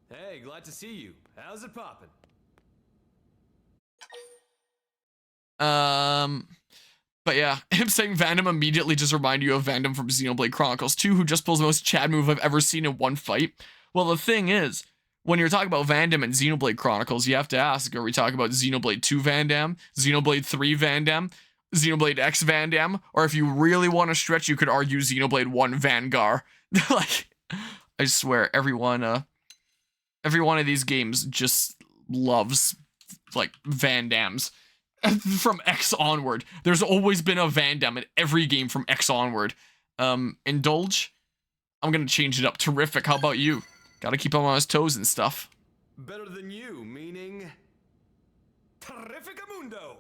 Hey, glad to see you. How's it poppin'? But yeah, him saying Vandam immediately just reminded you of Vandam from Xenoblade Chronicles 2, who just pulls the most Chad move I've ever seen in one fight. Well, the thing is, when you're talking about Vandam and Xenoblade Chronicles, you have to ask, are we talking about Xenoblade 2 Vandam, Xenoblade 3 Vandam, Xenoblade X Vandam, or if you really want to stretch, you could argue Xenoblade 1 Vanguard. Like, I swear, every one of these games just loves, like, Vandams. From X onward. There's always been a Vandam in every game from X onward. Indulge? I'm gonna change it up. Terrific. How about you? Gotta keep him on his toes and stuff. Better than you, meaning... Terrificamundo!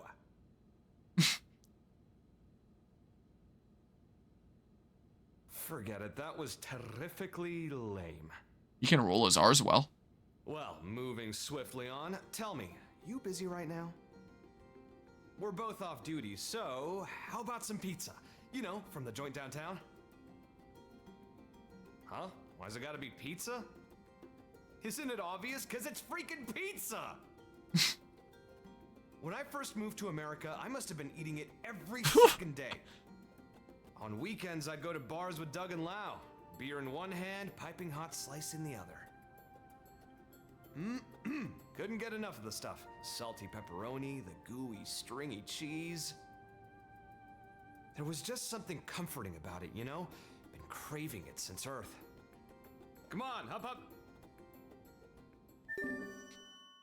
Forget it, that was terrifically lame. You can roll his R's well. Well, moving swiftly on, tell me, you busy right now? We're both off duty, so how about some pizza? You know, from the joint downtown? Huh? Why's it gotta be pizza? Isn't it obvious? 'Cause it's freaking pizza! When I first moved to America, I must have been eating it every second day. On weekends, I'd go to bars with Doug and Lau. Beer in one hand, piping hot slice in the other. Couldn't get enough of the stuff. Salty pepperoni, the gooey, stringy cheese. There was just something comforting about it, you know? Been craving it since Earth. Come on, up.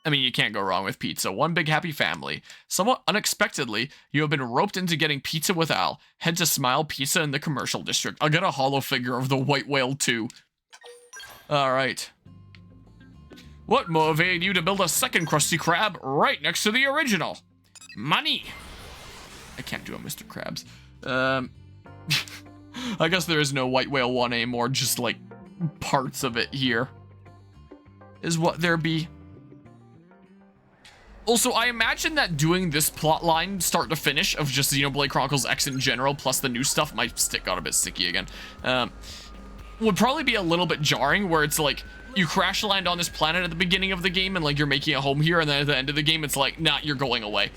I mean, you can't go wrong with pizza. One big happy family. Somewhat unexpectedly, you have been roped into getting pizza with Al. Head to Smile Pizza in the commercial district. I'll get a hollow figure of the white whale too. Alright. What motivated you to build a second Krusty Krab right next to the original? Money! I can't do a Mr. Krabs. I guess there is no White Whale 1 anymore, just like parts of it here. Is what there be. Also, I imagine that doing this plotline start to finish of just Xenoblade Chronicles X in general, plus the new stuff, my stick got a bit sticky again, would probably be a little bit jarring, where it's like, you crash land on this planet at the beginning of the game and like you're making a home here, and then at the end of the game it's like, nah, you're going away.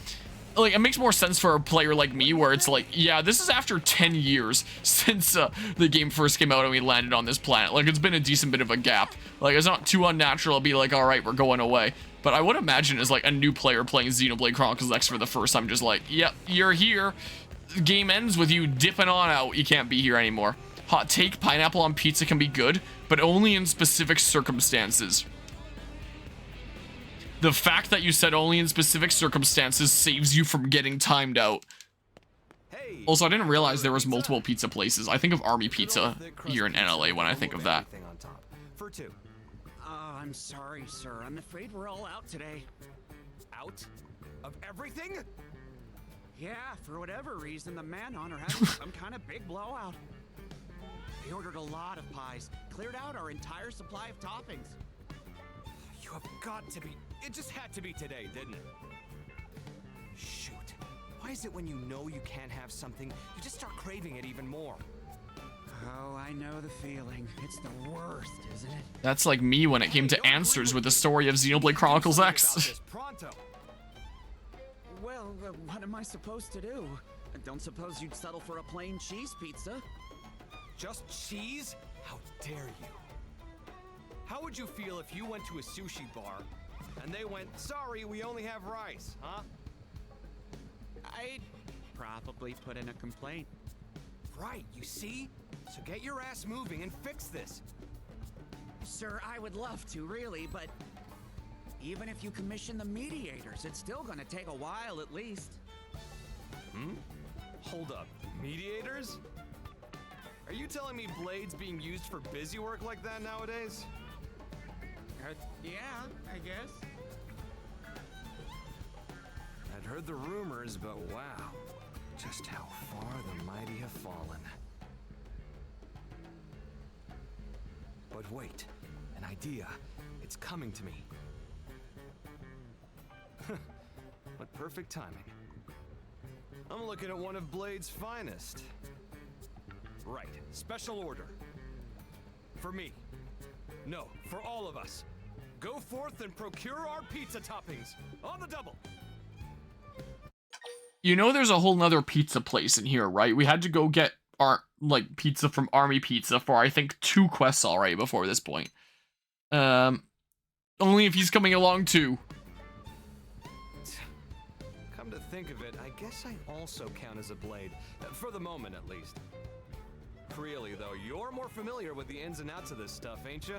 Like, it makes more sense for a player like me where it's like, yeah, this is after 10 years since the game first came out and we landed on this planet. Like, it's been a decent bit of a gap. Like, it's not too unnatural to be like, all right, we're going away. But I would imagine as like a new player playing Xenoblade Chronicles X for the first time, just like, yep, you're here. The game ends with you dipping on out. You can't be here anymore. Hot take, pineapple on pizza can be good, but only in specific circumstances. The fact that you said only in specific circumstances saves you from getting timed out. Hey, Also, I didn't realize there was multiple pizza places. I think of Army Pizza here in NLA when I think of that. For two. I'm sorry, sir. I'm afraid we're all out today. Out? Of everything? Yeah, for whatever reason, the Manon are having some kind of big blowout. They ordered a lot of pies, cleared out our entire supply of toppings. You have got to be... It just had to be today, didn't it? Shoot. Why is it when you know you can't have something, you just start craving it even more? Oh, I know the feeling. It's the worst, isn't it? That's like me when it came to answers with the story of Xenoblade Chronicles X. Pronto. Well, what am I supposed to do? I don't suppose you'd settle for a plain cheese pizza? Just cheese? How dare you? How would you feel if you went to a sushi bar and they went, sorry, we only have rice, huh? I'd probably put in a complaint. Right, you see? So get your ass moving and fix this. Sir, I would love to, really, but even if you commission the mediators, it's still gonna take a while at least. Hold up, mediators? Are you telling me Blade's being used for busy work like that nowadays? Yeah, I guess. I'd heard the rumors, but wow. Just how far the mighty have fallen. But wait, an idea. It's coming to me. What perfect timing. I'm looking at one of Blade's finest. Right, special order. For me. No, for all of us. go forth and procure our pizza toppings on the double. You know there's a whole nother pizza place in here, right? We had to go get our, like, pizza from Army Pizza for, I think, 2 quests already before this point. Only if he's coming along too. Come to think of it, I guess I also count as a blade. For the moment, at least. Really, though, you're more familiar with the ins and outs of this stuff, ain't you?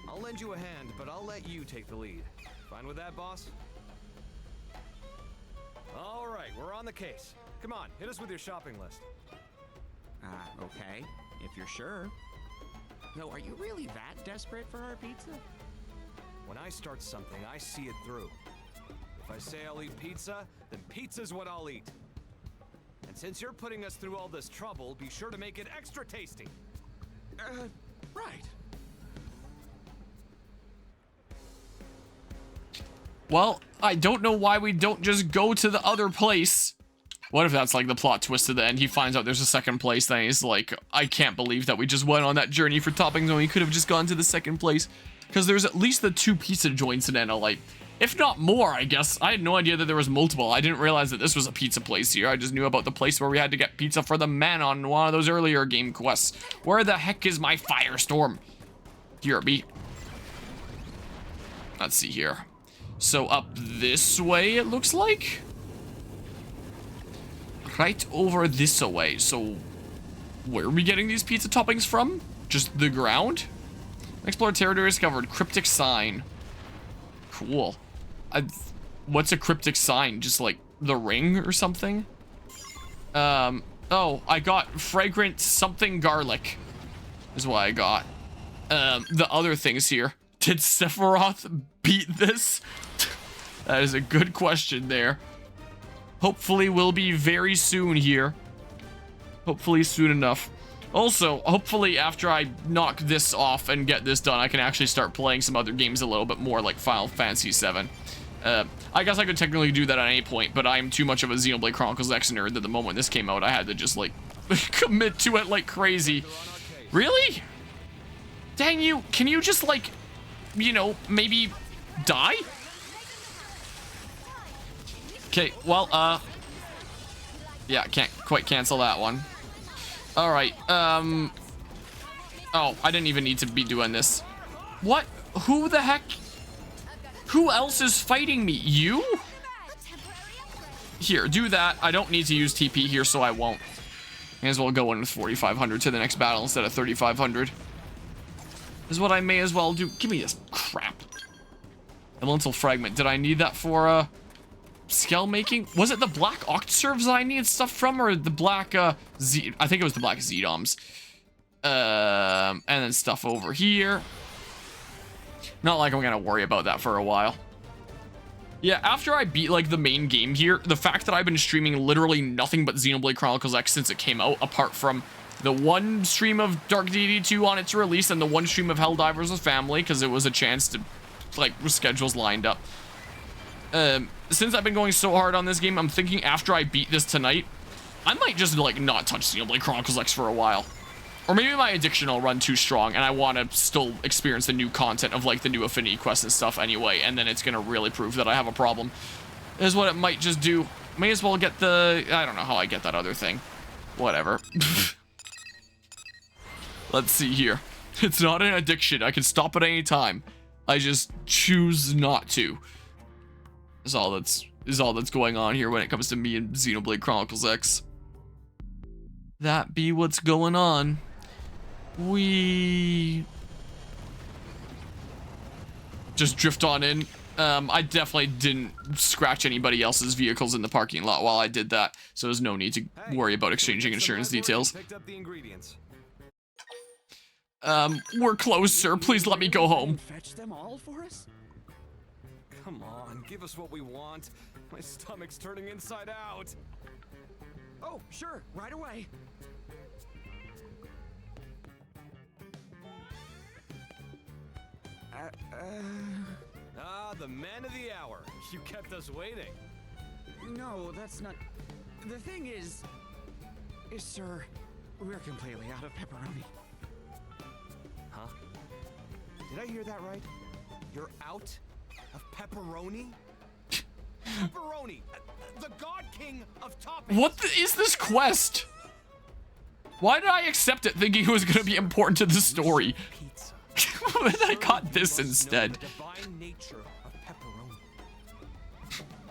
I'll lend you a hand, but I'll let you take the lead. Fine with that, boss? All right, we're on the case. Come on, hit us with your shopping list. Okay, if you're sure. Though, are you really that desperate for our pizza? When I start something, I see it through. If I say I'll eat pizza, then pizza's what I'll eat. And since you're putting us through all this trouble, be sure to make it extra tasty. Right. Well, I don't know why we don't just go to the other place. What if that's like the plot twist to the end? He finds out there's a second place, then he's like, I can't believe that we just went on that journey for toppings when we could have just gone to the second place. Because there's at least the 2 pizza joints in Monolith. If not more, I guess. I had no idea that there was multiple. I didn't realize that this was a pizza place here. I just knew about the place where we had to get pizza for the man on one of those earlier game quests. Where the heck is my firestorm? Here, be. Let's see here. So up this way, it looks like? Right over this way. So where are we getting these pizza toppings from? Just the ground? Explore territory discovered. Cryptic sign. Cool. What's a cryptic sign? Just like the ring or something? Oh, I got fragrant something garlic. Is what I got. The other things here. Did Sephiroth beat this? That is a good question there. Hopefully we'll be very soon here. Hopefully soon enough. Also, hopefully after I knock this off and get this done, I can actually start playing some other games a little bit more, like Final Fantasy VII. I guess I could technically do that at any point, but I'm too much of a Xenoblade Chronicles X nerd that the moment this came out, I had to just, like, commit to it like crazy. Really? Dang you, can you just, like, you know, maybe die? Okay, well, yeah, can't quite cancel that one. Alright, oh, I didn't even need to be doing this. What? Who the heck? Who else is fighting me? You? Here, do that. I don't need to use TP here, so I won't. May as well go in with 4,500 to the next battle instead of 3,500. Is what I may as well do. Give me this crap. Elemental fragment. Did I need that for, scale making? Was it the black octoserves I needed stuff from, or the black Z? I think it was the black Z-DOMs. And then stuff over here. Not like I'm gonna worry about that for a while. Yeah, after I beat like the main game here, the fact that I've been streaming literally nothing but Xenoblade Chronicles X since it came out, apart from the one stream of Dark Deity 2 on its release and the one stream of Helldivers with family, because it was a chance to, like, with schedules lined up. Since I've been going so hard on this game, I'm thinking after I beat this tonight, I might just, like, not touch Xenoblade Chronicles X for a while. Or maybe my addiction will run too strong, and I want to still experience the new content of, like, the new Affinity quests and stuff anyway, and then it's going to really prove that I have a problem. Is what it might just do. May as well get the... I don't know how I get that other thing. Whatever. Let's see here. It's not an addiction. I can stop at any time. I just choose not to. Is all that's going on here when it comes to me and Xenoblade Chronicles X. That be what's going on. We just drift on in. I definitely didn't scratch anybody else's vehicles in the parking lot while I did that, so there's no need to worry about exchanging insurance details. Picked up the ingredients. We're closed, sir. Please let me go home. Fetch them all for us? Come on, give us what we want. My stomach's turning inside out. Oh, sure, right away. Ah, the man of the hour. You kept us waiting. No, that's not... The thing is, sir, we're completely out of pepperoni. Huh? Did I hear that right? You're out of pepperoni? Pepperoni, the God King of toppings. What is this quest? Why did I accept it thinking it was going to be important to the story? Pizza. But I got this You must instead. know the divine nature of pepperoni.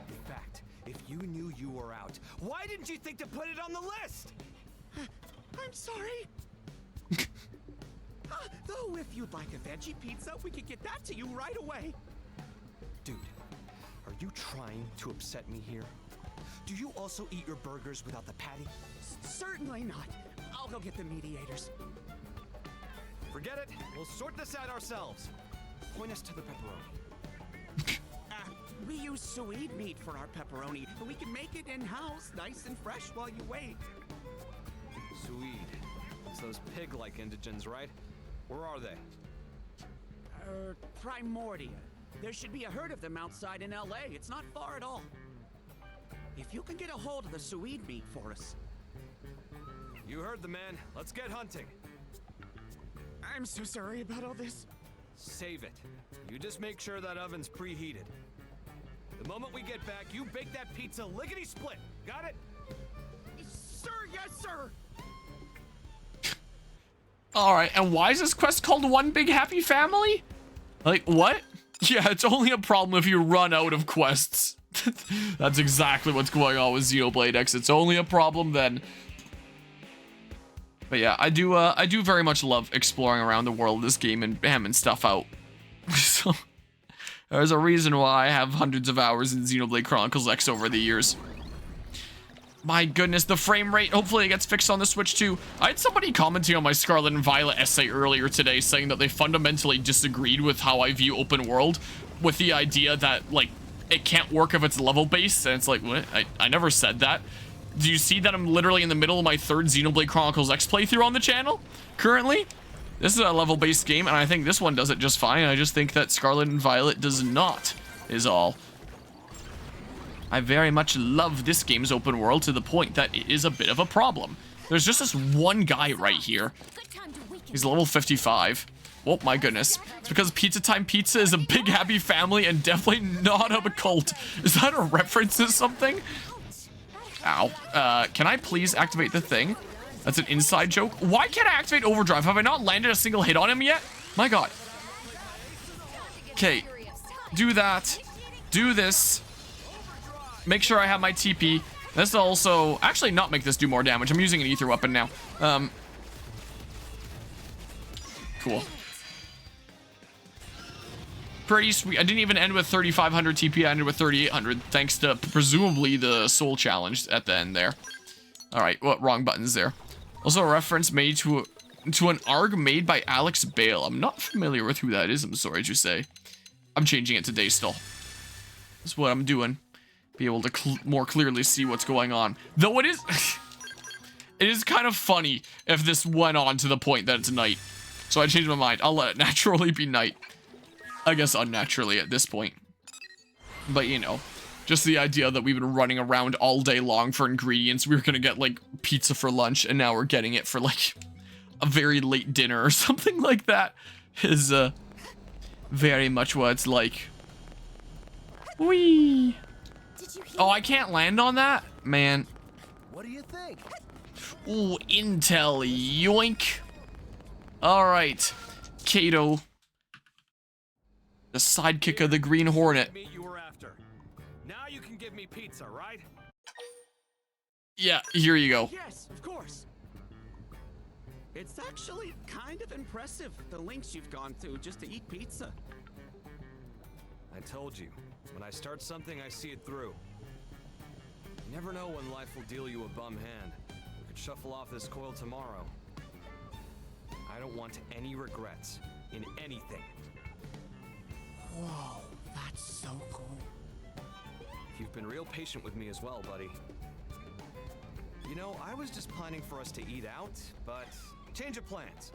In fact, if you knew you were out, why didn't you think to put it on the list? I'm sorry. Though, if you'd like a veggie pizza, we could get that to you right away. Dude, are you trying to upset me here? Do you also eat your burgers without the patty? Certainly not. I'll go get the mediators. Forget it. We'll sort this out ourselves. Point us to the pepperoni. We use Swede meat for our pepperoni, but we can make it in-house, nice and fresh while you wait. Swede. It's those pig-like indigents, right? Where are they? Primordia. There should be a herd of them outside in LA. It's not far at all. If you can get a hold of the Swede meat for us. You heard the man. Let's get hunting. I'm so sorry about all this. Save it. You just make sure that oven's preheated. The moment we get back, you bake that pizza lickety-split. Got it? Sir, yes, sir. Alright, and why is this quest called One Big Happy Family? Like, what? Yeah, it's only a problem if you run out of quests. That's exactly what's going on with Xenoblade X. It's only a problem then. But yeah, I do very much love exploring around the world of this game and hamming stuff out. So, there's a reason why I have hundreds of hours in Xenoblade Chronicles X over the years. My goodness, the frame rate, hopefully it gets fixed on the Switch too. I had somebody commenting on my Scarlet and Violet essay earlier today saying that they fundamentally disagreed with how I view open world, with the idea that, like, it can't work if it's level-based, and it's like, what? I never said that. Do you see that I'm literally in the middle of my third Xenoblade Chronicles X playthrough on the channel, currently? This is a level-based game, and I think this one does it just fine. I just think that Scarlet and Violet does not, is all. I very much love this game's open world to the point that it is a bit of a problem. There's just this one guy right here. He's level 55. Oh my goodness. It's because Pizza Time Pizza is a big happy family and definitely not of a cult. Is that a reference to something? Ow. Can I please activate the thing? That's an inside joke. Why can't I activate Overdrive? Have I not landed a single hit on him yet? My god. Okay. Do that. Do this. Make sure I have my TP. This will also actually not make this do more damage. I'm using an ether weapon now. Cool. Pretty sweet. I didn't even end with 3,500 TP. I ended with 3,800, thanks to presumably the soul challenge at the end there. All right, what wrong buttons there? Also a reference made to an ARG made by Alex Bale. I'm not familiar with who that is. I'm sorry to say. I'm changing it to Daystal. That's what I'm doing. Be able to more clearly see what's going on. Though it is... it is kind of funny if this went on to the point that it's night. So I changed my mind. I'll let it naturally be night. I guess unnaturally at this point. But, you know, just the idea that we've been running around all day long for ingredients. We were going to get, like, pizza for lunch, and now we're getting it for, like, a very late dinner or something like that is very much what it's like. Whee! Oh, I can't land on that? Man. What do you think? Ooh, intel, yoink. Alright, Kato. The sidekick of the Green Hornet. You were after. Now you can give me pizza, right? Yeah, here you go. Yes, of course. It's actually kind of impressive, the lengths you've gone through just to eat pizza. I told you, when I start something, I see it through. You never know when life will deal you a bum hand. We could shuffle off this coil tomorrow. I don't want any regrets in anything. Whoa, that's so cool. You've been real patient with me as well, buddy. You know, I was just planning for us to eat out, but change of plans.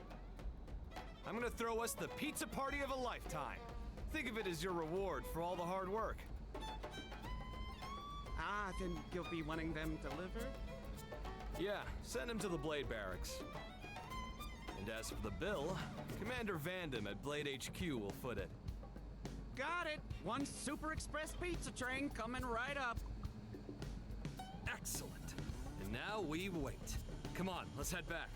I'm gonna throw us the pizza party of a lifetime. Think of it as your reward for all the hard work. Ah, then you'll be wanting them delivered? Yeah, send him to the Blade Barracks. And as for the bill, Commander Vandam at Blade HQ will foot it. Got it. One super express pizza train coming right up. Excellent. And now we wait. Come on, let's head back.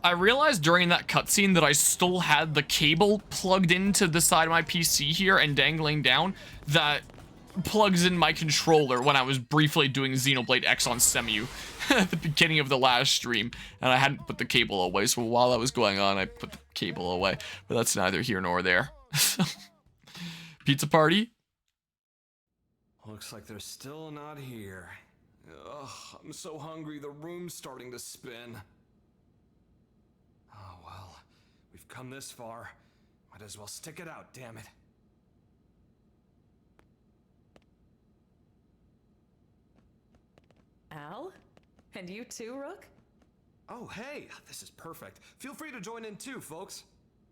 I realized during that cutscene that I still had the cable plugged into the side of my PC here and dangling down that plugs in my controller when I was briefly doing Xenoblade X on Semu at the beginning of the last stream, and I hadn't put the cable away, so while that was going on, I put the cable away, but that's neither here nor there. Pizza party? Looks like they're still not here. Ugh, I'm so hungry, the room's starting to spin. Oh well, we've come this far. Might as well stick it out, damn it. Al? And you too, Rook? Oh hey, this is perfect. Feel free to join in too, folks.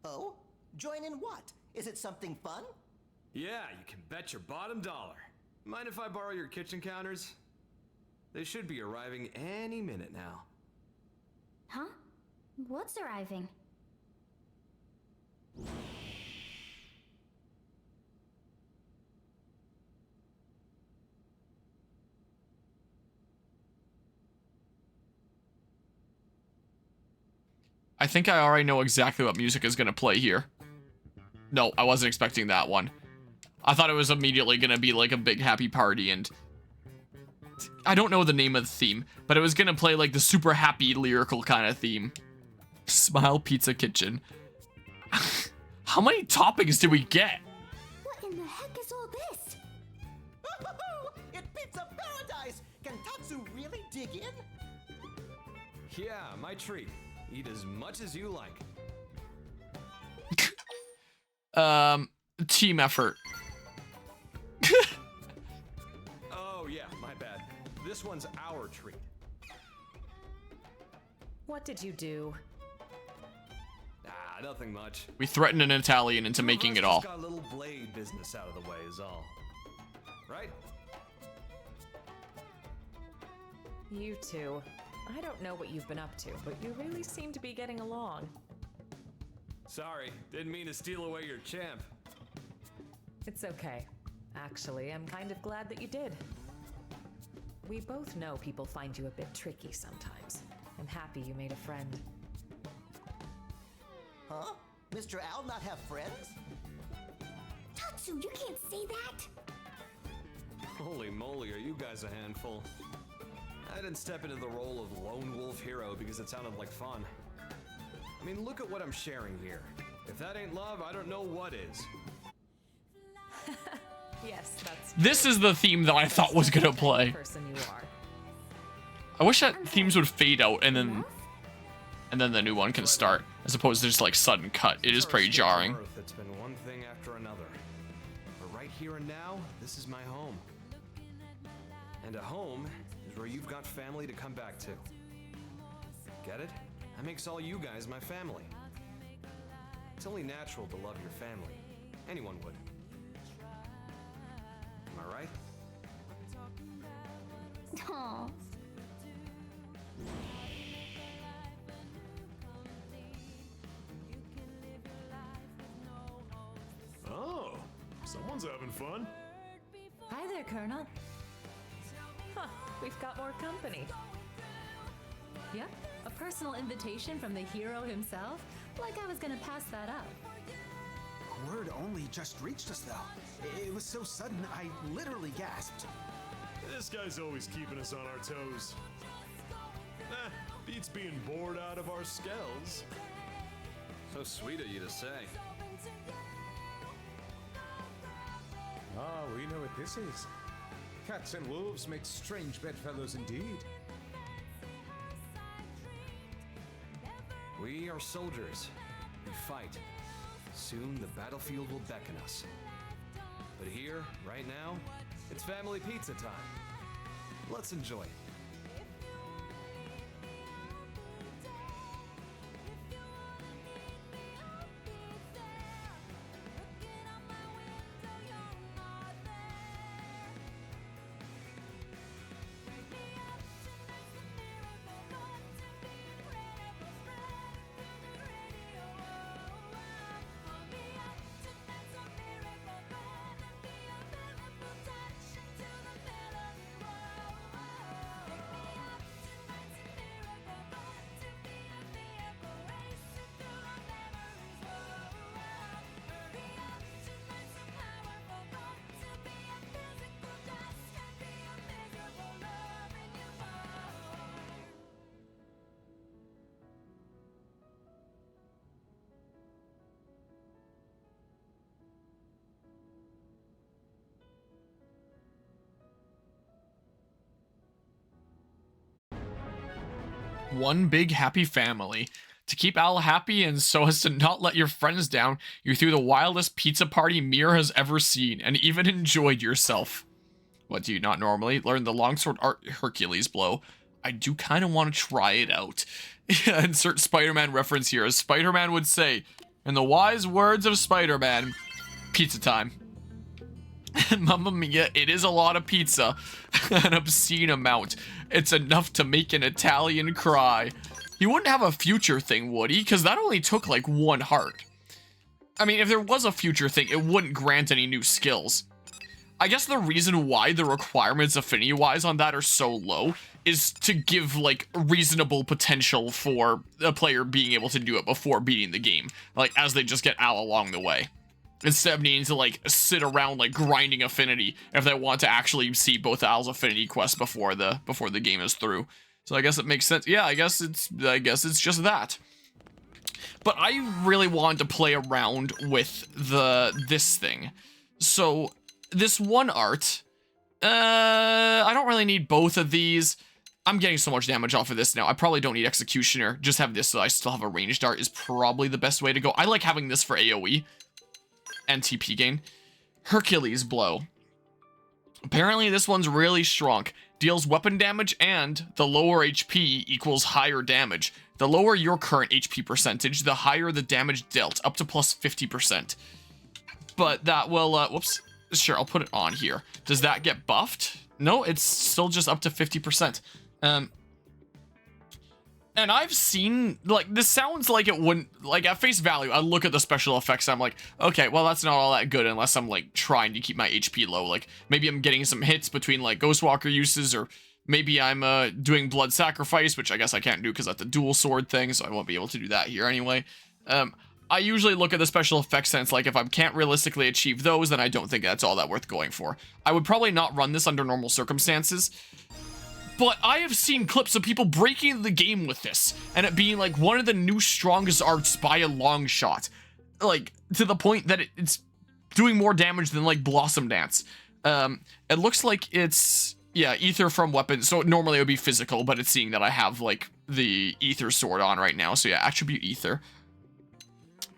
Oh? Join in what? Is it something fun? Yeah, you can bet your bottom dollar. Mind if I borrow your kitchen counters? They should be arriving any minute now. Huh? What's arriving? I think I already know exactly what music is gonna play here. No, I wasn't expecting that one. I thought it was immediately gonna be like a big happy party, and I don't know the name of the theme, but it was gonna play like the super happy lyrical kind of theme. Smile Pizza Kitchen. How many toppings did we get? What in the heck is all this? It's pizza paradise! Can Tatsu really dig in? Yeah, my treat. Eat as much as you like. Team effort. Oh yeah, my bad. This one's our treat. What did you do? Ah, nothing much. We threatened an Italian into making it all. Just got a little blade business out of the way is all. Right? You two. I don't know what you've been up to, but you really seem to be getting along. Sorry, didn't mean to steal away your champ. It's okay. Actually, I'm kind of glad that you did. We both know people find you a bit tricky sometimes. I'm happy you made a friend. Huh? Mr. Al not have friends? Tatsu, you can't say that! Holy moly, are you guys a handful? I didn't step into the role of lone wolf hero because it sounded like fun. I mean, look at what I'm sharing here. If that ain't love, I don't know what is. Yes, that's This is the theme that I thought was gonna play. the person you are. I wish that themes would fade out and then the new one can start, as opposed to just like sudden cut. It is pretty jarring. Earth, it's been one thing after another. But right here and now, this is my home. And a home is where you've got family to come back to. Get it? That makes all you guys my family. It's only natural to love your family. Anyone would. Am I right? Aw. Oh, someone's having fun. Hi there, Colonel. Huh, we've got more company. Yep, a personal invitation from the hero himself. Like I was gonna pass that up. Word only just reached us, though. It was so sudden, I literally gasped. This guy's always keeping us on our toes. Beats being bored out of our skells. So sweet of you to say. Ah, we know what this is. Cats and wolves make strange bedfellows indeed. We are soldiers. We fight. Soon the battlefield will beckon us. But here, right now, it's family pizza time. Let's enjoy it. One big happy family. To keep Al happy and so as to not let your friends down, you threw the wildest pizza party Mir has ever seen and even enjoyed yourself. What do you not normally? Learn the longsword art Hercules blow. I do kind of want to try it out. Insert Spider-Man reference here. As Spider-Man would say, in the wise words of Spider-Man, pizza time. Mamma mia, it is a lot of pizza. An obscene amount. It's enough to make an Italian cry. He wouldn't have a future thing, would he? Because that only took like 1 heart. I mean, if there was a future thing, it wouldn't grant any new skills. I guess the reason why the requirements affinity-wise on that are so low is to give, like, reasonable potential for a player being able to do it before beating the game. Like, as they just get Al along the way. Instead of needing to, like, sit around, like, grinding affinity if they want to actually see both Al's affinity quests before the game is through. So I guess it makes sense. Yeah, I guess it's just that. But I really wanted to play around with this thing. So this one art, I don't really need both of these. I'm getting so much damage off of this now. I probably don't need Executioner. Just have this so I still have a ranged art is probably the best way to go. I like having this for AoE and TP gain. Hercules blow. Apparently this one's really strong. Deals weapon damage and the lower HP equals higher damage. The lower your current HP percentage, the higher the damage dealt, up to plus 50%. But that will, whoops, sure, I'll put it on here. Does that get buffed? No, it's still just up to 50%. And I've seen, like, this sounds like it wouldn't, like, at face value, I look at the special effects, I'm like, okay, well, that's not all that good unless I'm, like, trying to keep my HP low. Like, maybe I'm getting some hits between, like, Ghostwalker uses, or maybe I'm, doing Blood Sacrifice, which I guess I can't do because that's a dual sword thing, so I won't be able to do that here anyway. I usually look at the special effects and it's like, if I can't realistically achieve those, then I don't think that's all that worth going for. I would probably not run this under normal circumstances. But I have seen clips of people breaking the game with this, and it being like one of the new strongest arts by a long shot. Like, to the point that it's doing more damage than, like, Blossom Dance. It looks like it's, yeah, Ether from weapons, so normally it would be physical, but it's seeing that I have, like, the Ether sword on right now, so yeah, Attribute Ether.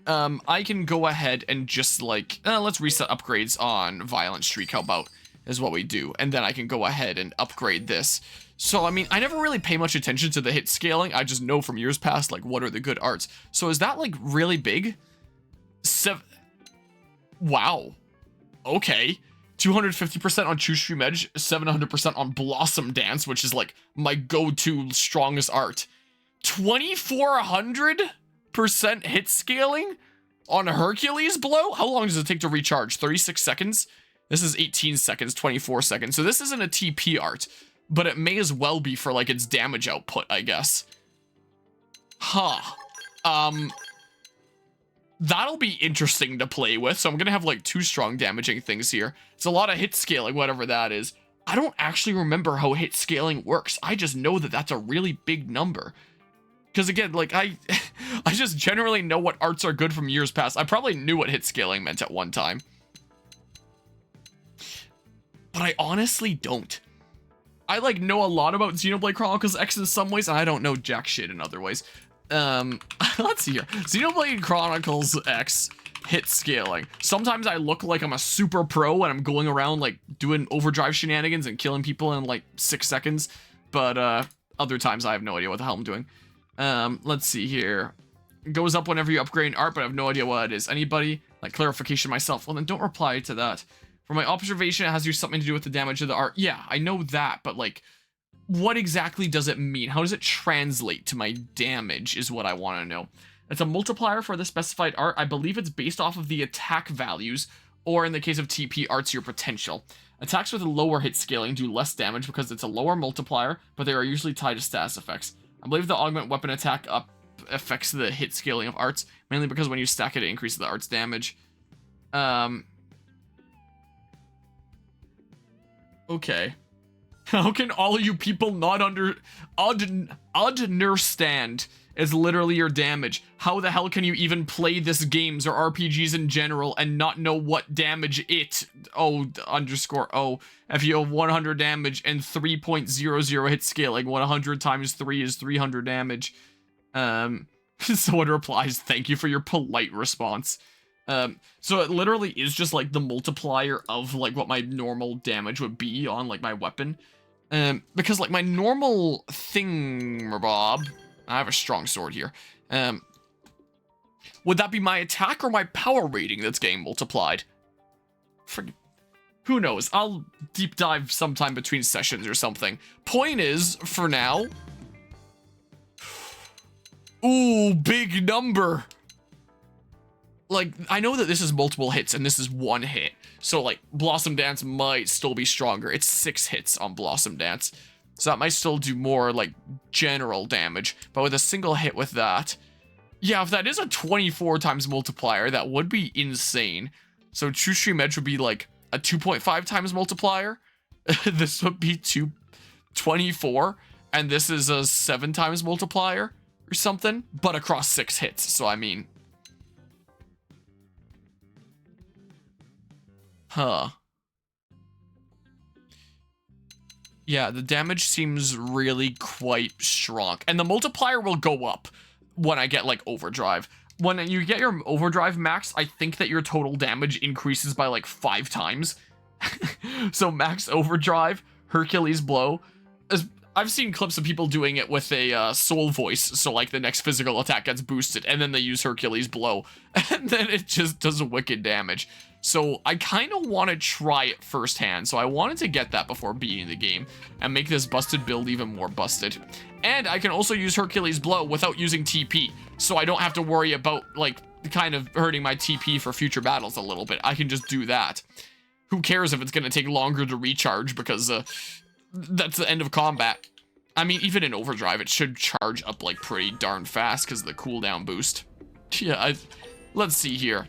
I can go ahead and just, like, let's reset upgrades on Violent Streak, how about, is what we do, and then I can go ahead and upgrade this. So, I mean, I never really pay much attention to the hit scaling. I just know from years past, like, what are the good arts. So is that, like, really big? Wow. Okay. 250% on True Stream Edge, 700% on Blossom Dance, which is, like, my go-to strongest art. 2400% hit scaling on Hercules Blow? How long does it take to recharge? 36 seconds? This is 18 seconds, 24 seconds. So this isn't a TP art. But it may as well be for, like, its damage output, I guess. Huh. That'll be interesting to play with. So I'm gonna have, like, 2 strong damaging things here. It's a lot of hit scaling, whatever that is. I don't actually remember how hit scaling works. I just know that that's a really big number. Because, again, like, I just generally know what arts are good from years past. I probably knew what hit scaling meant at one time. But I honestly don't. I, like, know a lot about Xenoblade Chronicles X in some ways, and I don't know jack shit in other ways. Let's see here. Xenoblade Chronicles X hit scaling. Sometimes I look like I'm a super pro and I'm going around, like, doing overdrive shenanigans and killing people in, like, 6 seconds. But, other times I have no idea what the hell I'm doing. Let's see here. It goes up whenever you upgrade an art, but I have no idea what it is. Anybody? Like, clarification myself. Well, then don't reply to that. From my observation, it has something to do with the damage of the art. Yeah, I know that, but, like, what exactly does it mean? How does it translate to my damage is what I want to know. It's a multiplier for the specified art. I believe it's based off of the attack values, or in the case of TP arts, your potential. Attacks with a lower hit scaling do less damage because it's a lower multiplier, but they are usually tied to status effects. I believe the augment weapon attack up affects the hit scaling of arts, mainly because when you stack it, it increases the art's damage. Okay. How can all you people not understand is literally your damage? How the hell can you even play this games or RPGs in general and not know what damage it, if you have 100 damage and 3.00 hit scaling, 100 times 3 is 300 damage. Someone replies, thank you for your polite response. So it literally is just like the multiplier of like what my normal damage would be on like my weapon. Because like my normal thingamabob, I have a strong sword here. Would that be my attack or my power rating that's getting multiplied? Who knows? I'll deep dive sometime between sessions or something. Point is, for now... Ooh, big number! Like, I know that this is multiple hits and this is one hit. So, like, Blossom Dance might still be stronger. It's 6 hits on Blossom Dance. So that might still do more, like, general damage. But with a single hit with that... Yeah, if that is a 24 times multiplier, that would be insane. So True Stream Edge would be, like, a 2.5 times multiplier. This would be 24. And this is a 7 times multiplier or something. But across 6 hits. So, I mean... Huh. Yeah, the damage seems really quite strong. And the multiplier will go up when I get, like, Overdrive. When you get your Overdrive max, I think that your total damage increases by, like, 5 times. So max Overdrive, Hercules Blow. I've seen clips of people doing it with a soul voice, so, like, the next physical attack gets boosted, and then they use Hercules Blow. And then it just does wicked damage. So I kind of want to try it firsthand, so I wanted to get that before beating the game and make this busted build even more busted. And I can also use Hercules Blow without using TP, so I don't have to worry about, like, kind of hurting my TP for future battles a little bit. I can just do that. Who cares if it's going to take longer to recharge, because that's the end of combat. I mean, even in Overdrive, it should charge up, like, pretty darn fast because of the cooldown boost. Yeah, let's see here.